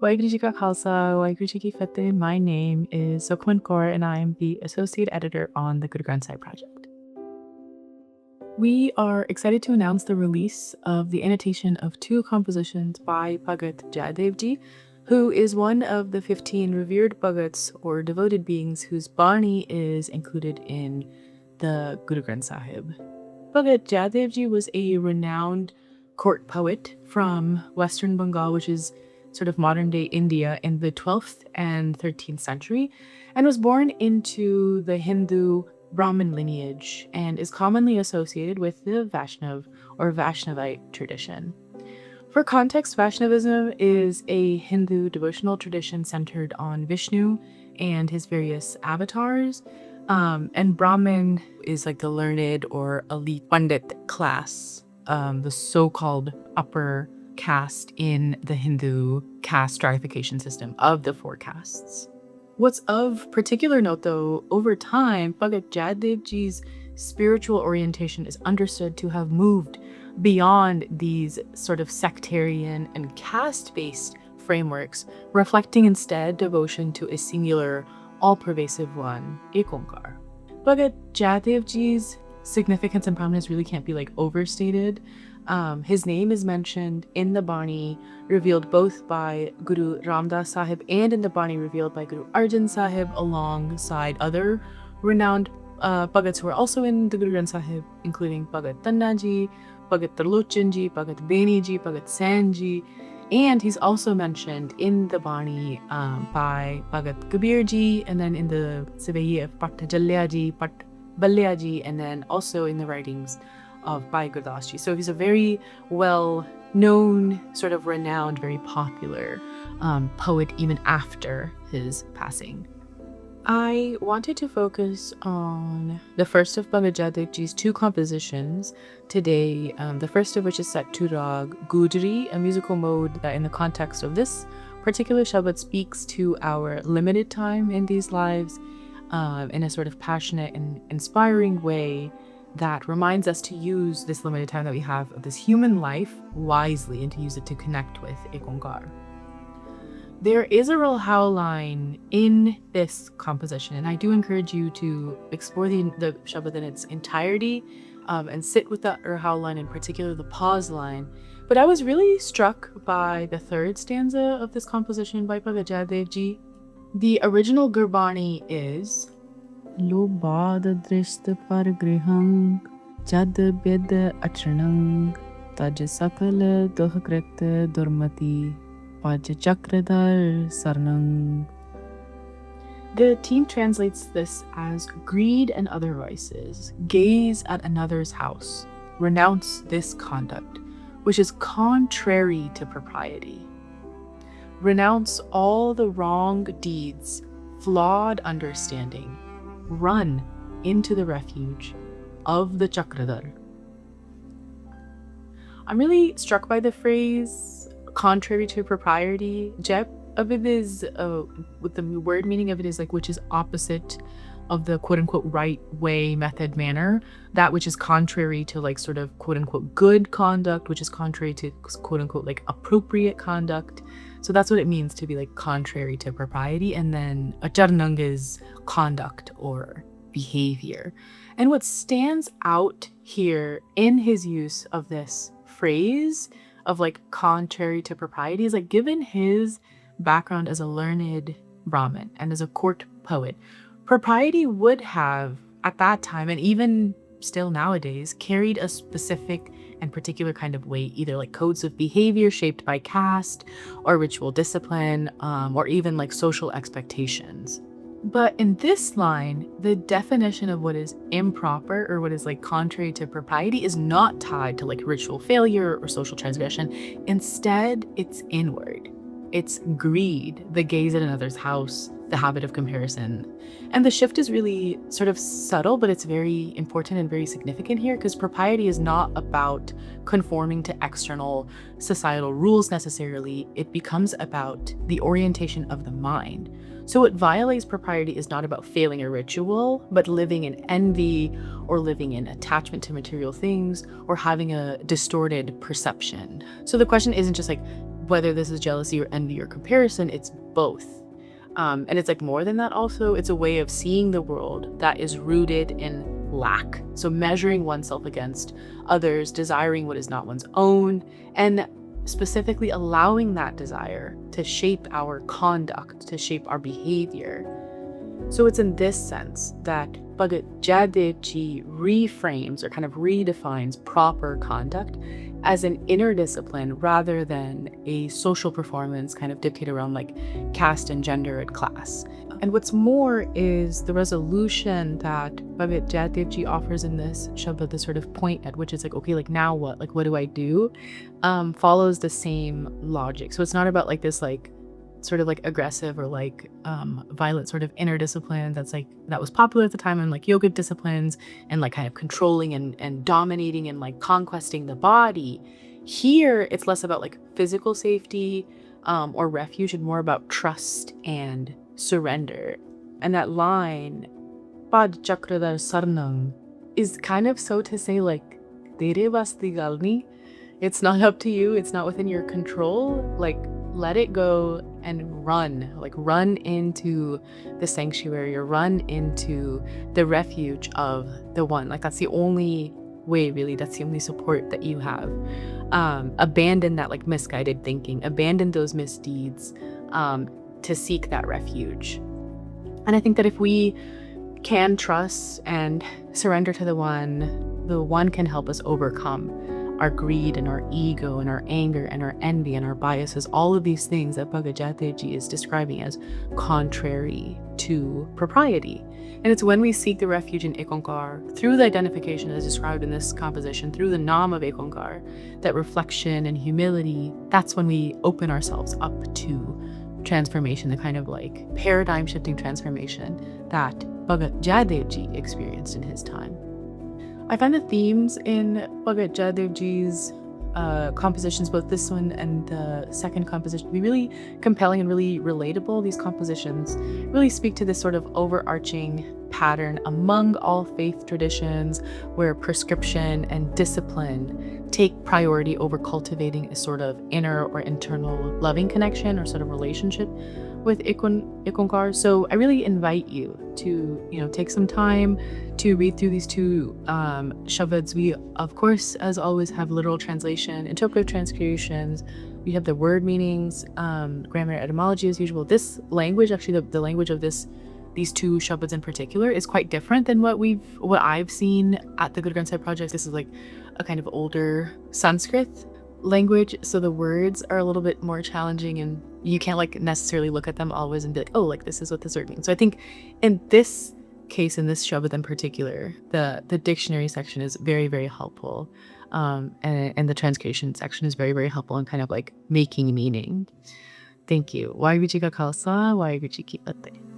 Waheguru Ji Ka Khalsa, Waheguru Ji Ki Fateh. My name is Sukhman Kaur and I am the Associate Editor on the Guru Granth Sahib Project. We are excited to announce the release of the annotation of 2 compositions by Bhagat Jaidev Ji, who is one of the 15 revered Bhagats or devoted beings whose Bani is included in the Guru Granth Sahib. Bhagat Jaidev Ji was a renowned court poet from Western Bengal, which is sort of modern-day India, in the 12th and 13th century, and was born into the Hindu Brahmin lineage and is commonly associated with the Vaishnav or Vaishnavite tradition. For context, Vaishnavism is a Hindu devotional tradition centered on Vishnu and his various avatars, and Brahmin is like the learned or elite Pandit class, the so-called upper caste in the Hindu caste stratification system of the 4 castes. What's of particular note, though, over time, Bhagat Jaidev Ji's spiritual orientation is understood to have moved beyond these sort of sectarian and caste-based frameworks, reflecting instead devotion to a singular, all-pervasive one, IkOankar. Bhagat Jaidev Ji's significance and prominence really can't be overstated. His name is mentioned in the Bani revealed both by Guru Ramdas Sahib and in the Bani revealed by Guru Arjan Sahib alongside other renowned Bhagats who are also in the Guru Granth Sahib, including Bhagat Tanna Ji, Bhagat Tarlochan Ji, Bhagat Bani Ji, Bhagat Sen Ji, and he's also mentioned in the Bani by Bhagat Kabir Ji, and then in the Savaiye of Pat Jalya Ji, Pat Balya Ji, and then also in the writings of Bhai Gurdas Ji. So he's a very well-known, sort of renowned, very popular poet even after his passing. I wanted to focus on the first of Bhagat Jaidev Ji's 2 compositions today, the first of which is set to Rag Gujari, a musical mode that in the context of this particular Sabad speaks to our limited time in these lives in a sort of passionate and inspiring way that reminds us to use this limited time that we have of this human life wisely and to use it to connect with IkOankar. There is a Rahul line in this composition, and I do encourage you to explore the Shabad in its entirety and sit with the Rahul line, in particular the pause line. But I was really struck by the 3rd stanza of this composition by Bhagat Jaidev Ji. The original Gurbani is Lo bad drist par grihang jad bid achanang taj sakal dohkrit durmati paj chakradar sarnang. The team translates this as greed and other vices, gaze at another's house, renounce this conduct, which is contrary to propriety. Renounce all the wrong deeds, flawed understanding, run into the refuge of the Chakradar. I'm really struck by the phrase contrary to propriety. Jep of it is, with the word meaning of it is which is opposite of the quote-unquote right way, method, manner, that which is contrary to sort of quote-unquote good conduct, which is contrary to quote-unquote appropriate conduct. So that's what it means to be contrary to propriety. And then acharnang is conduct or behavior. And what stands out here in his use of this phrase of contrary to propriety is given his background as a learned Brahmin and as a court poet, propriety would have at that time, and even still nowadays, carried a specific and particular kind of weight, either codes of behavior shaped by caste or ritual discipline, or even social expectations. But in this line, the definition of what is improper or what is contrary to propriety is not tied to ritual failure or social transgression. Instead, it's inward. It's greed, the gaze at another's house, the habit of comparison. And the shift is really sort of subtle, but it's very important and very significant here, because propriety is not about conforming to external societal rules necessarily. It becomes about the orientation of the mind. So what violates propriety is not about failing a ritual, but living in envy or living in attachment to material things or having a distorted perception. So the question isn't just whether this is jealousy or envy or comparison, it's both. And it's like more than that also. It's a way of seeing the world that is rooted in lack. So measuring oneself against others, desiring what is not one's own, and specifically allowing that desire to shape our conduct, to shape our behavior. So it's in this sense that Bhagat Jaidev Ji reframes or kind of redefines proper conduct as an inner discipline rather than a social performance kind of dictated around like caste and gender and class. And what's more is the resolution that Bhagat Jaidev Ji offers in this Shabad, the sort of point at which it's like, okay, like now what? Like, what do I do? Follows the same logic. So it's not about like this like sort of like aggressive or like violent sort of inner discipline that's like that was popular at the time in like yogic disciplines and like kind of controlling and dominating and like conquesting the body. Here it's less about like physical safety or refuge and more about trust and surrender. And that line Pad Chakradar Sarnang is kind of so to say like Tere basti gal nahi. It's not up to you, it's not within your control. Like let it go and run into the sanctuary or run into the refuge of the one. Like that's the only way, really. That's the only support that you have. Abandon that like misguided thinking, abandon those misdeeds to seek that refuge. And I think that if we can trust and surrender to the one can help us overcome our greed and our ego and our anger and our envy and our biases, all of these things that Bhagat Jaidev Ji is describing as contrary to propriety. And it's when we seek the refuge in IkOankar, through the identification as described in this composition, through the Nam of IkOankar, that reflection and humility, that's when we open ourselves up to transformation, the kind of like paradigm shifting transformation that Bhagat Jaidev Ji experienced in his time. I find the themes in Bhagat Jaidev Ji's compositions, both this one and the second composition, to be really compelling and really relatable. These compositions really speak to this sort of overarching pattern among all faith traditions where prescription and discipline take priority over cultivating a sort of inner or internal loving connection or sort of relationship with IkOankar. So I really invite you to, take some time to read through these two Shabads. We, of course, as always, have literal translation, interpretive transcriptions. We have the word meanings, grammar, etymology as usual. This language, actually, the language of these two Shabads in particular, is quite different than what I've seen at the Guru Granth Sahib Project. This is like a kind of older Sanskrit language, so the words are a little bit more challenging and you can't like necessarily look at them always and be like, oh, like this is what this word means. So I think in this case, in this Shabad in particular, the dictionary section is very, very helpful, and the transcription section is very, very helpful in kind of like making meaning. Thank you. Waheguru Ji Ka Khalsa, Waheguru Ji Ki Fateh.